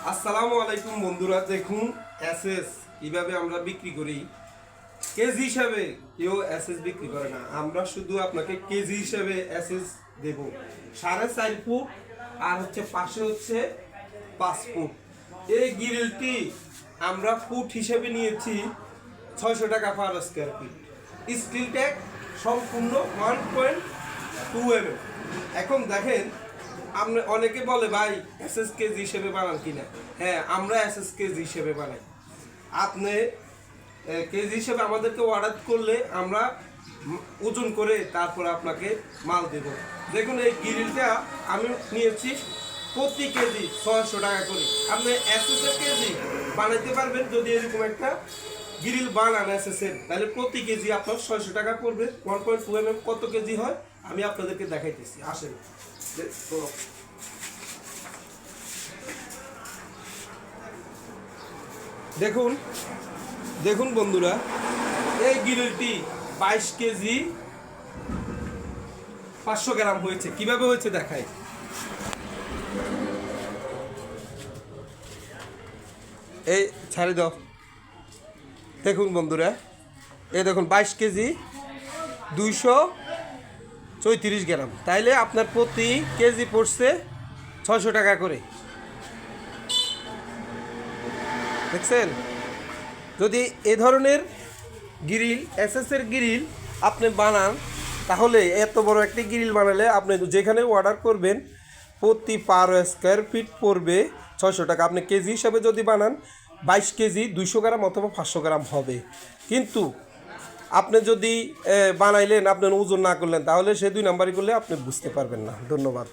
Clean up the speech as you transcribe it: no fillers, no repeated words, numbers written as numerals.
আসসালামু আলাইকুম বন্ধুরা, দেখুন এসএস কিভাবে আমরা বিক্রি করি। কেজি হিসাবে কেউ এসএস বিক্রি করে না, আমরা শুধু আপনাকে কেজি হিসাবে এসএস দেব। 4.5 ফুট আর পাশে 5 ফুট। এই গ্রিলটি আমরা ফুট হিসেবে নিয়েছি 600 টাকা per square feet. Steel tag সম্পূর্ণ 1.2 mm। এখন দেখেন, আমরা অনেকে বলে ভাই এসএস কেজি হিসেবে বানান কিনা। হ্যাঁ, আমরা এসএস কেজি হিসেবে বানাই। আপনি কেজি হিসেবে আমাদেরকে অর্ডার করলে আমরা ওজন করে তারপর আপনাকে মাল দেব। দেখুন, এই গ্রিলটা আমি নিয়েছি প্রতি কেজি 600 টাকা করে। আপনি এসএস এর কেজি বানাইতে পারবেন যদি এরকম একটা গ্রিল বানান এসএস এর, তাহলে প্রতি কেজি আপনার 600 টাকা পড়বে। 1.2 mm কত কেজি হয় আমি আপনাদেরকে দেখাইতেছি, আসেন। দেখুন দেখুন বন্ধুরা, এই গ্রিলটি 22 কেজি 500 গ্রাম হয়েছে। কিভাবে হয়েছে দেখাই। এই ছাড়ি দাও। দেখুন বন্ধুরা, এই দেখুন 22 কেজি 234 গ্রাম, তাইলে আপনার প্রতি কেজি পড়ছে 600 টাকা করে। দেখছেন, যদি এ ধরনের গ্রিল এসএস এর গ্রিল আপনি বানান, তাহলে এত বড় একটি গ্রিল বানালে আপনি যেখানে অর্ডার করবেন প্রতি পার স্কোয়ার ফিট পড়বে 600 টাকা। আপনি কেজি হিসাবে যদি বানান 22 কেজি 200 গ্রাম অথবা 500 গ্রাম হবে। কিন্তু আপনি যদি বানাইলেন, আপনার ওজন না করলেন, তাহলে সে 2 নাম্বারই করলে আপনি বুঝতে পারবেন না। ধন্যবাদ।